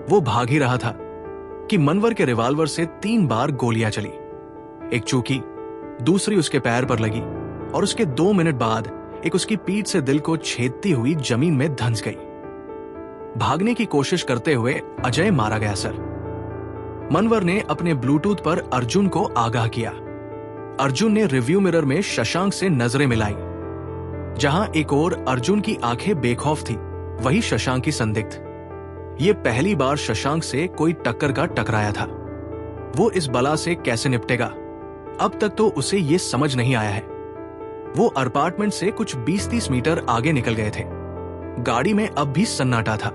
वो भाग ही रहा था कि मनवर के रिवॉल्वर से 3 बार गोलियां चली। एक चूकी, दूसरी उसके पैर पर लगी और उसके 2 मिनट बाद एक उसकी पीठ से दिल को छेदती हुई जमीन में धंस गई। भागने की कोशिश करते हुए अजय मारा गया सर। मनवर ने अपने ब्लूटूथ पर अर्जुन को आगाह किया। अर्जुन ने रिव्यू मिरर में शशांक से नजरें मिलाई। जहां एक ओर अर्जुन की आंखें बेखौफ थी, वही शशांक की संदिग्ध। ये पहली बार शशांक से कोई टक्कर का टकराया था। वो इस बला से कैसे निपटेगा, अब तक तो उसे ये समझ नहीं आया है। वो अपार्टमेंट से कुछ 20-30 मीटर आगे निकल गए थे। गाड़ी में अब भी सन्नाटा था।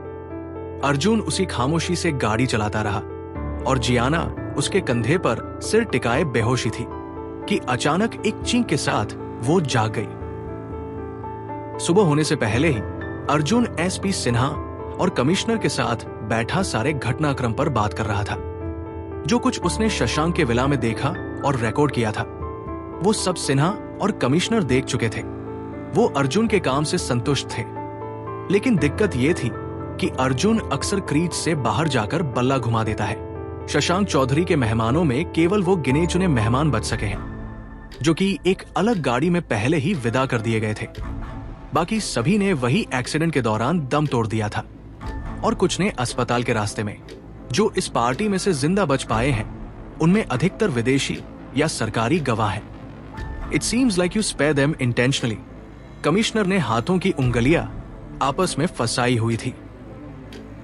अर्जुन उसी खामोशी से गाड़ी चलाता रहा और जियाना उसके कंधे पर सिर टिकाए बेहोशी थी कि अचानक एक चींक के साथ वो जाग गई। सुबह होने से पहले ही अर्जुन एसपी सिन्हा और कमिश्नर के साथ बैठा सारे घटनाक्रम पर बात कर रहा था। जो कुछ उसने शशांक के विला में देखा और रिकॉर्ड किया था, वो सब सिन्हा और कमिश्नर देख चुके थे। वो अर्जुन के काम से संतुष्ट थे, लेकिन दिक्कत ये थी कि अर्जुन अक्सर क्रीज से बाहर जाकर बल्ला घुमा देता है। शशांक चौधरी के मेहमानों में केवल वो गिने चुने मेहमान बच सके हैं, जो कि एक अलग गाड़ी में पहले ही विदा कर दिए गए थे। बाकी सभी ने वही एक्सीडेंट के दौरान दम तोड़ दिया था और कुछ ने अस्पताल के रास्ते में। जो इस पार्टी में से जिंदा बच पाए हैं, उनमें अधिकतर विदेशी या सरकारी गवाह हैं। It seems like you spare them intentionally. Commissioner ने हाथों की उंगलियां आपस में फंसाई हुई थी,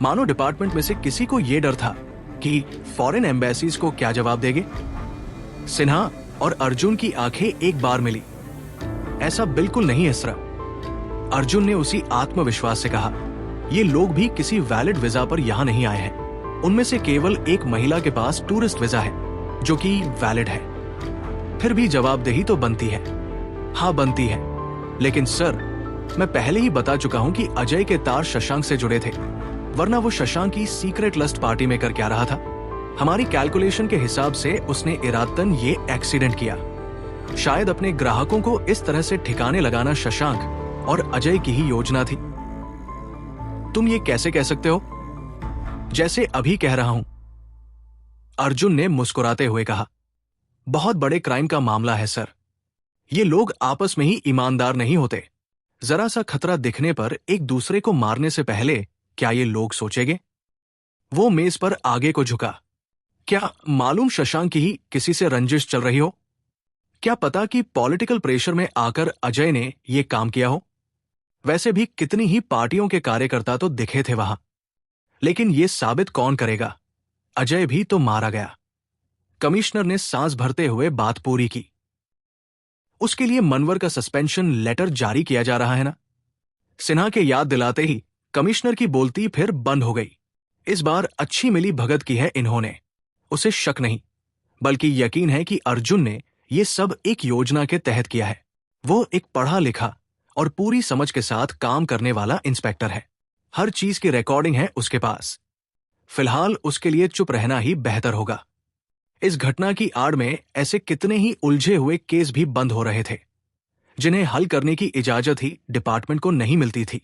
मानो डिपार्टमेंट में से किसी को यह डर था कि फॉरेन एम्बेसीज को क्या जवाब देंगे। सिन्हा और अर्जुन की आंखें एक बार मिली। ऐसा बिल्कुल नहीं है सर, अर्जुन ने उसी आत्मविश्वास से कहा। ये लोग भी किसी वैलिड वीजा पर यहां नहीं आए हैं। उनमें से केवल एक महिला के पास टूरिस्ट वीजा है, जो कि वैलिड है। फिर भी जवाबदेही तो बनती है। हाँ बनती है, लेकिन सर मैं पहले ही बता चुका हूं कि अजय के तार शशांक से जुड़े थे, वरना वो शशांक की सीक्रेट लस्ट पार्टी में कर क्या रहा था। हमारी कैलकुलेशन के हिसाब से उसने इरादतन ये एक्सीडेंट किया। शायद अपने ग्राहकों को इस तरह से ठिकाने लगाना शशांक और अजय की ही योजना थी। तुम ये कैसे कह सकते हो? जैसे अभी कह रहा हूं, अर्जुन ने मुस्कुराते हुए कहा। बहुत बड़े क्राइम का मामला है सर। ये लोग आपस में ही ईमानदार नहीं होते। जरा सा खतरा दिखने पर एक दूसरे को मारने से पहले क्या ये लोग सोचेंगे? वो मेज पर आगे को झुका। क्या मालूम शशांक की ही किसी से रंजिश चल रही हो? क्या पता कि पॉलिटिकल प्रेशर में आकर अजय ने ये काम किया हो? वैसे भी कितनी ही पार्टियों के कार्यकर्ता तो दिखे थे वहां, लेकिन ये साबित कौन करेगा? अजय भी तो मारा गया। कमिश्नर ने सांस भरते हुए बात पूरी की। उसके लिए मनवर का सस्पेंशन लेटर जारी किया जा रहा है ना? सिन्हा के याद दिलाते ही कमिश्नर की बोलती फिर बंद हो गई। इस बार अच्छी मिली भगत की है इन्होंने। उसे शक नहीं, बल्कि यकीन है कि अर्जुन ने ये सब एक योजना के तहत किया है। वो एक पढ़ा लिखा और पूरी समझ के साथ काम करने वाला इंस्पेक्टर है। हर चीज की रिकॉर्डिंग है उसके पास। फिलहाल उसके लिए चुप रहना ही बेहतर होगा। इस घटना की आड़ में ऐसे कितने ही उलझे हुए केस भी बंद हो रहे थे, जिन्हें हल करने की इजाजत ही डिपार्टमेंट को नहीं मिलती थी।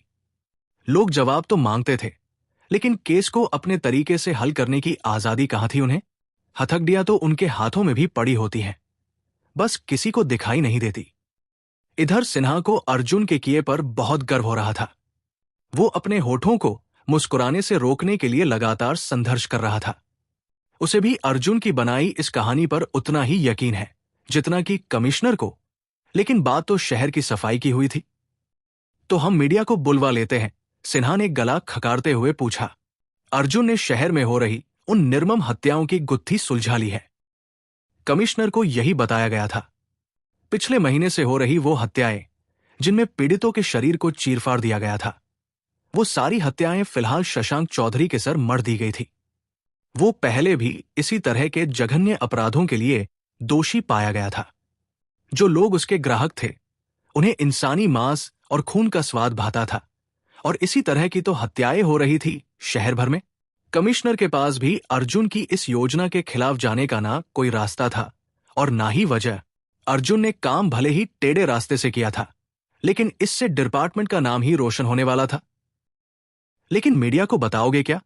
लोग जवाब तो मांगते थे, लेकिन केस को अपने तरीके से हल करने की आजादी कहां थी उन्हें? हथकड़ियां तो उनके हाथों में भी पड़ी होती हैं, बस किसी को दिखाई नहीं देती। इधर सिन्हा को अर्जुन के किए पर बहुत गर्व हो रहा था। वो अपने होठों को मुस्कुराने से रोकने के लिए लगातार संघर्ष कर रहा था। उसे भी अर्जुन की बनाई इस कहानी पर उतना ही यकीन है जितना कि कमिश्नर को, लेकिन बात तो शहर की सफाई की हुई थी। तो हम मीडिया को बुलवा लेते हैं, सिन्हा ने गला खकारते हुए पूछा। अर्जुन ने शहर में हो रही उन निर्मम हत्याओं की गुत्थी सुलझा ली है। कमिश्नर को यही बताया गया था। पिछले महीने से हो रही वो हत्याएं, जिनमें पीड़ितों के शरीर को चीरफाड़ दिया गया था, वो सारी हत्याएं फिलहाल शशांक चौधरी के सर मढ़ दी गई थी। वो पहले भी इसी तरह के जघन्य अपराधों के लिए दोषी पाया गया था। जो लोग उसके ग्राहक थे, उन्हें इंसानी मांस और खून का स्वाद भाता था, और इसी तरह की तो हत्याएं हो रही थी शहर भर में। कमिश्नर के पास भी अर्जुन की इस योजना के खिलाफ जाने का ना कोई रास्ता था और ना ही वजह। अर्जुन ने काम भले ही टेढ़े रास्ते से किया था, लेकिन इससे डिपार्टमेंट का नाम ही रोशन होने वाला था। लेकिन मीडिया को बताओगे क्या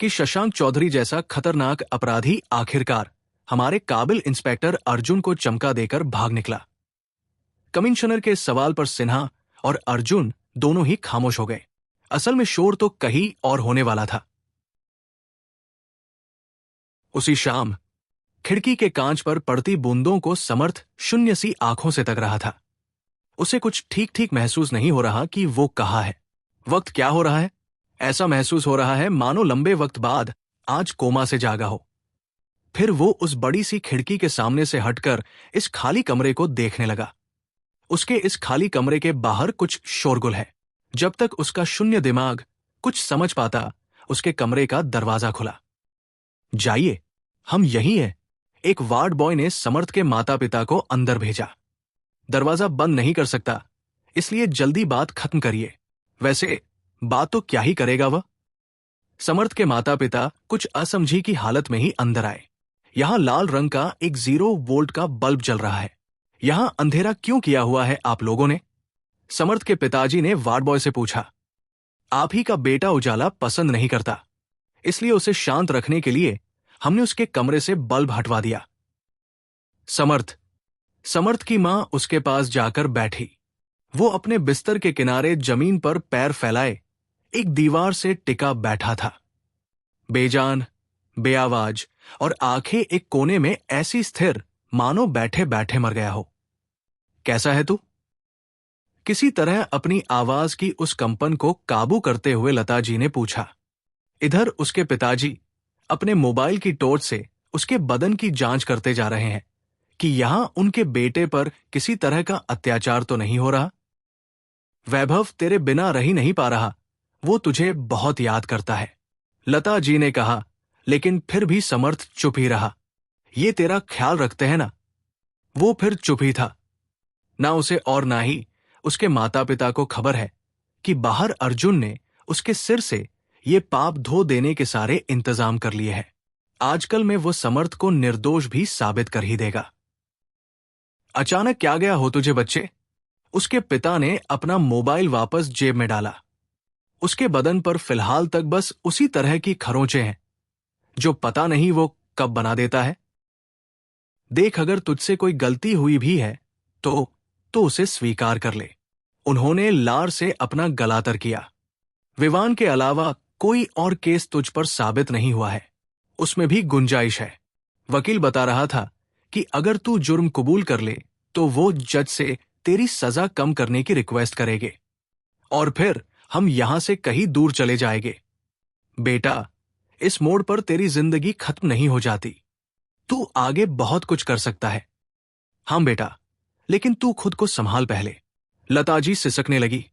कि शशांक चौधरी जैसा खतरनाक अपराधी आखिरकार हमारे काबिल इंस्पेक्टर अर्जुन को चमका देकर भाग निकला। कमिश्नर के सवाल पर सिन्हा और अर्जुन दोनों ही खामोश हो गए। असल में शोर तो कहीं और होने वाला था। उसी शाम खिड़की के कांच पर पड़ती बूंदों को समर्थ शून्य सी आंखों से तक रहा था। उसे कुछ ठीक ठीक महसूस नहीं हो रहा कि वो कहाँ है, वक्त क्या हो रहा है। ऐसा महसूस हो रहा है मानो लंबे वक्त बाद आज कोमा से जागा हो। फिर वो उस बड़ी सी खिड़की के सामने से हटकर इस खाली कमरे को देखने लगा। उसके इस खाली कमरे के बाहर कुछ शोरगुल है। जब तक उसका शून्य दिमाग कुछ समझ पाता, उसके कमरे का दरवाजा खुला। जाइए, हम यहीं हैं। एक वार्ड बॉय ने समर्थ के माता पिता को अंदर भेजा। दरवाजा बंद नहीं कर सकता, इसलिए जल्दी बात खत्म करिए। वैसे बात तो क्या ही करेगा वह। समर्थ के माता पिता कुछ असमझी की हालत में ही अंदर आए। यहां लाल रंग का एक 0 वोल्ट का बल्ब जल रहा है। यहां अंधेरा क्यों किया हुआ है आप लोगों ने? समर्थ के पिताजी ने वार्ड बॉय से पूछा। आप ही का बेटा उजाला पसंद नहीं करता, इसलिए उसे शांत रखने के लिए हमने उसके कमरे से बल्ब हटवा दिया। समर्थ की मां उसके पास जाकर बैठी। वो अपने बिस्तर के किनारे जमीन पर पैर फैलाए एक दीवार से टिका बैठा था, बेजान, बेआवाज और आंखें एक कोने में ऐसी स्थिर मानो बैठे बैठे मर गया हो। कैसा है तू? किसी तरह अपनी आवाज की उस कंपन को काबू करते हुए लता जी ने पूछा। इधर उसके पिताजी अपने मोबाइल की टॉर्च से उसके बदन की जांच करते जा रहे हैं कि यहां उनके बेटे पर किसी तरह का अत्याचार तो नहीं हो रहा। वैभव तेरे बिना रह ही नहीं पा रहा, वो तुझे बहुत याद करता है, लता जी ने कहा। लेकिन फिर भी समर्थ चुप ही रहा। ये तेरा ख्याल रखते हैं ना? वो फिर चुप ही था। ना उसे और ना ही उसके माता पिता को खबर है कि बाहर अर्जुन ने उसके सिर से ये पाप धो देने के सारे इंतजाम कर लिए हैं। आजकल में वो समर्थ को निर्दोष भी साबित कर ही देगा। अचानक क्या गया हो तुझे बच्चे? उसके पिता ने अपना मोबाइल वापस जेब में डाला। उसके बदन पर फिलहाल तक बस उसी तरह की खरोंचे हैं जो पता नहीं वो कब बना देता है। देख, अगर तुझसे कोई गलती हुई भी है तो उसे स्वीकार कर ले। उन्होंने लार से अपना गला तर किया। विवान के अलावा कोई और केस तुझ पर साबित नहीं हुआ है, उसमें भी गुंजाइश है। वकील बता रहा था कि अगर तू जुर्म कबूल कर ले तो वो जज से तेरी सजा कम करने की रिक्वेस्ट करेंगे और फिर हम यहां से कहीं दूर चले जाएंगे। बेटा, इस मोड़ पर तेरी जिंदगी खत्म नहीं हो जाती। तू आगे बहुत कुछ कर सकता है। हाँ बेटा, लेकिन तू खुद को संभाल पहले। लता जी सिसकने लगी।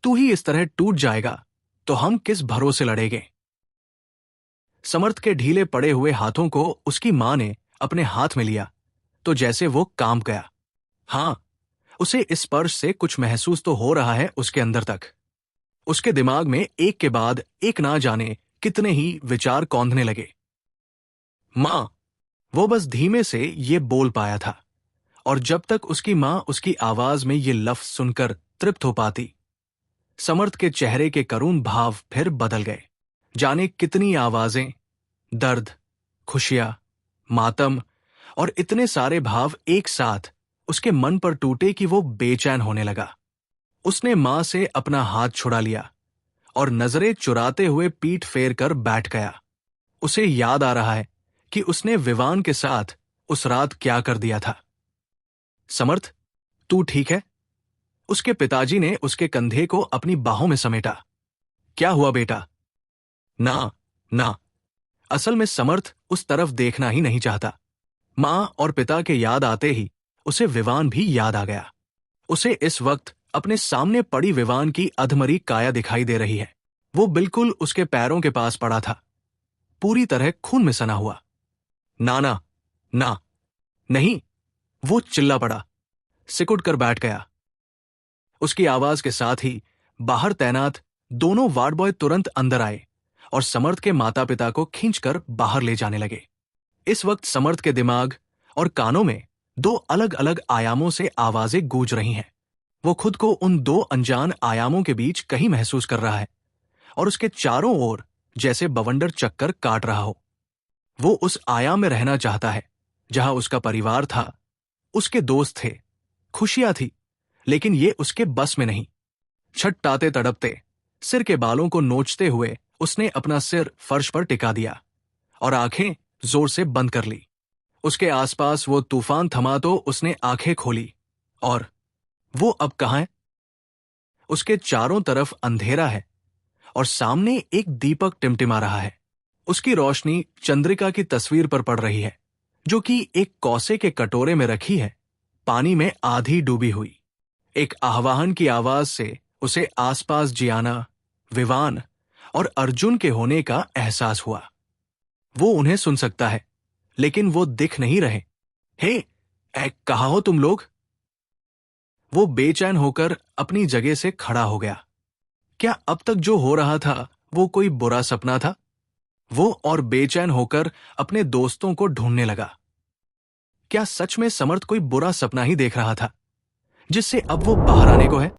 तू ही इस तरह टूट जाएगा तो हम किस भरोसे लड़ेंगे? समर्थ के ढीले पड़े हुए हाथों को उसकी मां ने अपने हाथ में लिया तो जैसे वो कांप गया। हां, उसे इस स्पर्श से कुछ महसूस तो हो रहा है उसके अंदर तक। उसके दिमाग में एक के बाद एक ना जाने कितने ही विचार कौंधने लगे। मां, वो बस धीमे से ये बोल पाया था, और जब तक उसकी मां उसकी आवाज में ये लफ्ज सुनकर तृप्त हो पाती, समर्थ के चेहरे के करुण भाव फिर बदल गए। जाने कितनी आवाजें, दर्द, खुशियां, मातम और इतने सारे भाव एक साथ उसके मन पर टूटे कि वो बेचैन होने लगा। उसने मां से अपना हाथ छुड़ा लिया और नजरें चुराते हुए पीठ फेर कर बैठ गया। उसे याद आ रहा है कि उसने विवान के साथ उस रात क्या कर दिया था। समर्थ, तू ठीक है? उसके पिताजी ने उसके कंधे को अपनी बाहों में समेटा। क्या हुआ बेटा? ना, असल में समर्थ उस तरफ देखना ही नहीं चाहता। मां और पिता के याद आते ही उसे विवान भी याद आ गया। उसे इस वक्त अपने सामने पड़ी विवान की अधमरी काया दिखाई दे रही है। वो बिल्कुल उसके पैरों के पास पड़ा था, पूरी तरह खून में सना हुआ। ना, नहीं, वो चिल्ला पड़ा, सिकुड़ कर बैठ गया। उसकी आवाज के साथ ही बाहर तैनात दोनों वार्ड बॉय तुरंत अंदर आए और समर्थ के माता पिता को खींचकर बाहर ले जाने लगे। इस वक्त समर्थ के दिमाग और कानों में दो अलग अलग आयामों से आवाजें गूंज रही हैं। वो खुद को उन दो अनजान आयामों के बीच कहीं महसूस कर रहा है और उसके चारों ओर जैसे बवंडर चक्कर काट रहा हो। वो उस आयाम में रहना चाहता है जहां उसका परिवार था, उसके दोस्त थे, खुशियां थी, लेकिन ये उसके बस में नहीं। छटपटाते तड़पते, सिर के बालों को नोचते हुए उसने अपना सिर फर्श पर टिका दिया और आंखें जोर से बंद कर ली। उसके आसपास वो तूफान थमा तो उसने आंखें खोली, और वो अब कहाँ है? उसके चारों तरफ अंधेरा है और सामने एक दीपक टिमटिमा रहा है। उसकी रोशनी चंद्रिका की तस्वीर पर पड़ रही है, जो कि एक कौसे के कटोरे में रखी है, पानी में आधी डूबी हुई। एक आह्वान की आवाज से उसे आसपास जियाना, विवान और अर्जुन के होने का एहसास हुआ। वो उन्हें सुन सकता है, लेकिन वो दिख नहीं रहे। हे, कहाँ हो तुम लोग? वो बेचैन होकर अपनी जगह से खड़ा हो गया। क्या अब तक जो हो रहा था वो कोई बुरा सपना था? वो और बेचैन होकर अपने दोस्तों को ढूंढने लगा। क्या सच में समर्थ कोई बुरा सपना ही देख रहा था, जिससे अब वो बाहर आने को है?